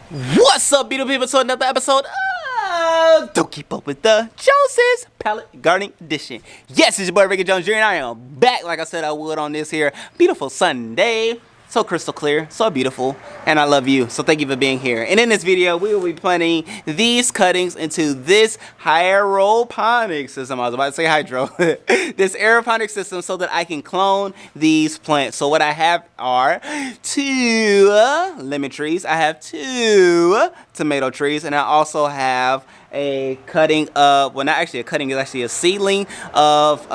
What's up, beautiful people, to another episode of Don't Keep Up With The Joneses Palette Gardening Edition. Yes, it's your boy Rickey Jones Jr. and I am back like I said I would on this here beautiful Sunday. So crystal clear, so beautiful, and I love you, so thank you for being here. And in this video, we will be planting these cuttings into this Aeroponic system. I was about to say hydro. This Aeroponic system so that I can clone these plants. So what I have are two lemon trees, I have two tomato trees, and I also have a cutting of, well, not actually a cutting, it's actually a seedling of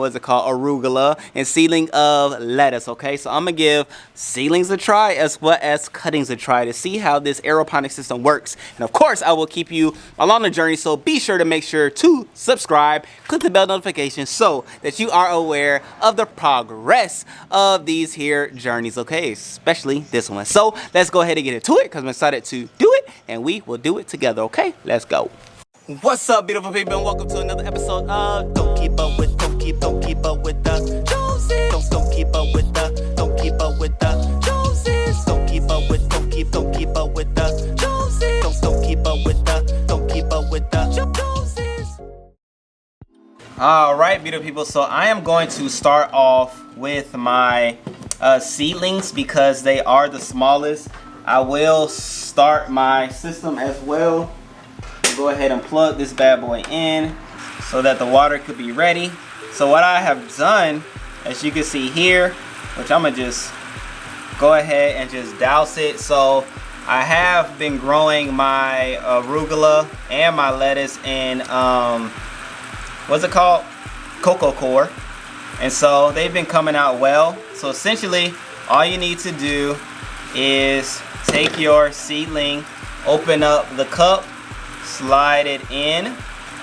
what's it called, arugula, and seedling of lettuce. Okay, so I'm gonna give seedlings a try as well as cuttings a try to see how this aeroponic system works. And of course I will keep you along the journey, so be sure to make sure to subscribe, click the bell notification so that you are aware of the progress of these here journeys, okay, especially this one. So let's go ahead and get into it because I'm excited to do it, and we will do it together. Okay, let's go. What's up, beautiful people, and welcome to another episode of Don't Keep Up With the Joneses. Don't keep up with the Joneses. Don't keep up with the Joneses. Don't keep up with the Joneses. Don't keep up with the Joneses. All right, beautiful people, so I am going to start off with my seedlings because they are the smallest. I will start my system as well. Go ahead and plug this bad boy in so that the water could be ready. So what I have done, as you can see here, which I'm gonna just go ahead and just douse it. So I have been growing my arugula and my lettuce in what's it called, cocoa core, and so they've been coming out well. So essentially all you need to do is take your seedling, open up the cup, slide it in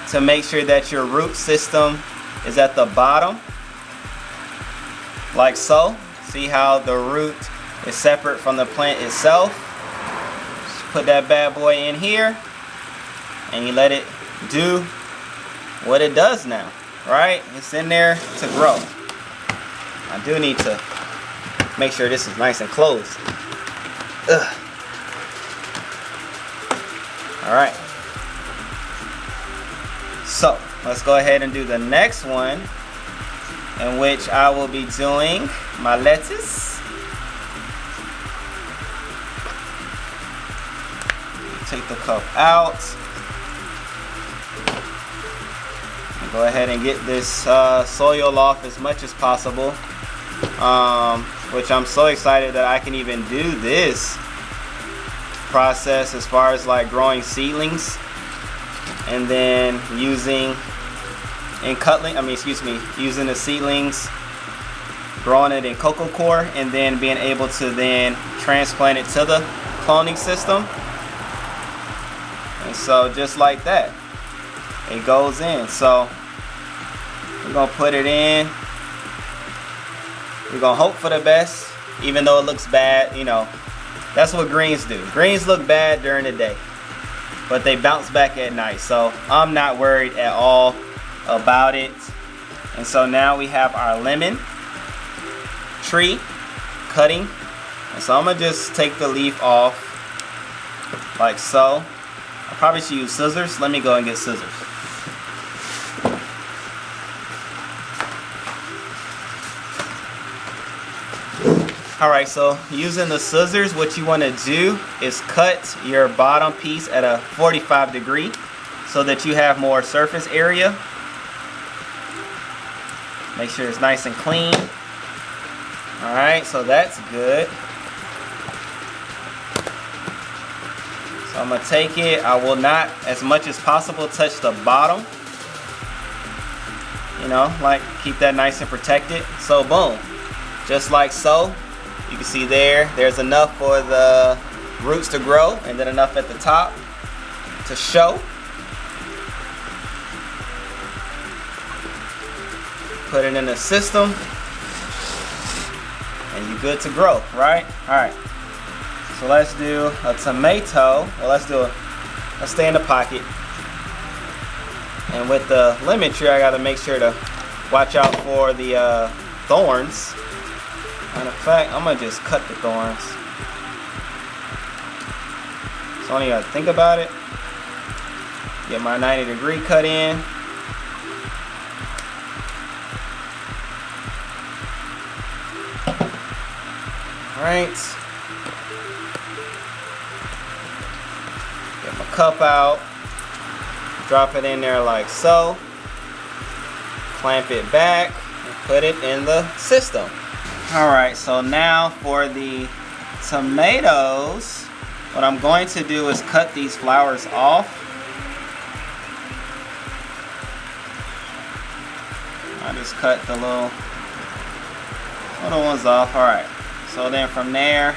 to make sure that your root system is at the bottom, like so. See how the root is separate from the plant itself. Just put that bad boy in here and you let it do what it does now, right? It's in there to grow. I do need to make sure this is nice and closed. Ugh. All right. So let's go ahead and do the next one, in which I will be doing my lettuce. Take the cup out. And go ahead and get this soil off as much as possible. Which I'm so excited that I can even do this process as far as like growing seedlings. And then using the seedlings, growing it in cocoa core, and then being able to then transplant it to the cloning system. And so just like that, it goes in. So we're gonna put it in. We're gonna hope for the best, even though it looks bad. You know, that's what greens do. Greens look bad during the day, but they bounce back at night. So I'm not worried at all about it. And so now we have our lemon tree cutting. And so I'm gonna just take the leaf off like so. I probably should use scissors. Let me go and get scissors. Alright, so using the scissors, what you want to do is cut your bottom piece at a 45 degree so that you have more surface area. Make sure it's nice and clean. Alright, so that's good. So I'm going to take it. I will not, as much as possible, touch the bottom. You know, like keep that nice and protected. So boom, just like so. You can see there's enough for the roots to grow, and then enough at the top to show. Put it in the system, and you're good to grow, right? All right. So let's do a tomato. Well, let's stay in the pocket. And with the lemon tree, I gotta make sure to watch out for the thorns. Matter of fact, I'm gonna just cut the thorns. So I only gotta think about it. Get my 90-degree cut in. Alright. Get my cup out. Drop it in there like so. Clamp it back and put it in the system. Alright, so now for the tomatoes, what I'm going to do is cut these flowers off. I just cut the little ones off. Alright, so then from there,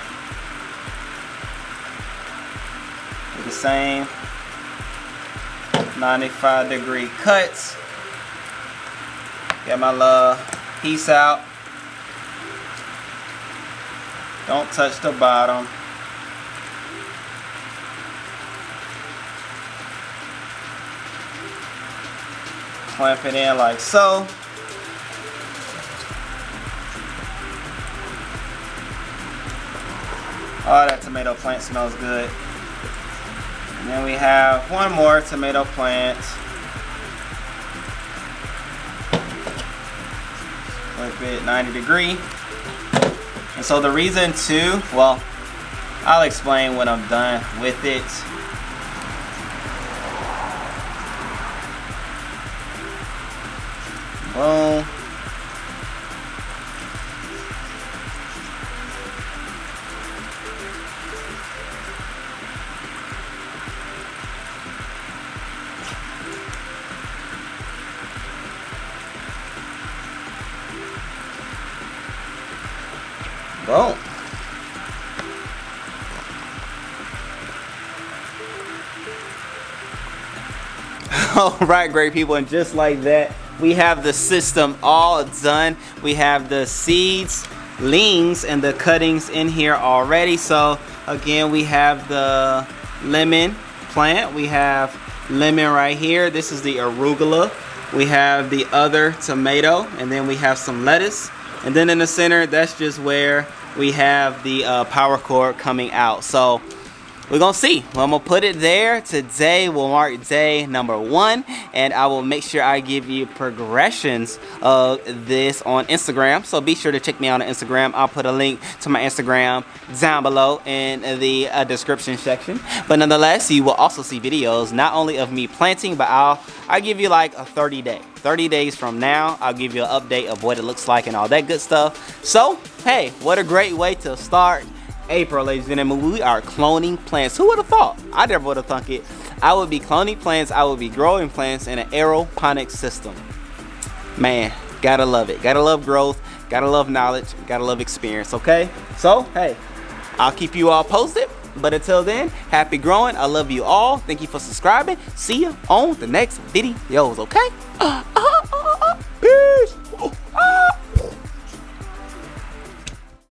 do the same 95-degree cuts. Get my little piece out. Don't touch the bottom. Clamp it in like so. Oh, that tomato plant smells good. And then we have one more tomato plant. Flip it 90-degree. And so the reason too, well, I'll explain when I'm done with it. Boom. Boom. Alright, great people, and just like that, we have the system all done. We have the seedlings and the cuttings in here already. So again, we have the lemon plant. We have lemon right here. This is the arugula. We have the other tomato, and then we have some lettuce. And then in the center, that's just where we have the power cord coming out. So we're gonna see. Well, I'm gonna put it there. Today will mark day number 1, and I will make sure I give you progressions of this on Instagram. So be sure to check me out on Instagram. I'll put a link to my Instagram down below in the description section. But nonetheless, you will also see videos not only of me planting, but I'll give you like a 30 days from now. I'll give you an update of what it looks like and all that good stuff. So hey, what a great way to start April, ladies and gentlemen. We are cloning plants. Who would have thought? I never would have thunk it. I would be cloning plants. I would be growing plants in an aeroponic system. Man, gotta love it. Gotta love growth. Gotta love knowledge. Gotta love experience. Okay? So, hey, I'll keep you all posted. But until then, happy growing. I love you all. Thank you for subscribing. See you on the next videos. Okay?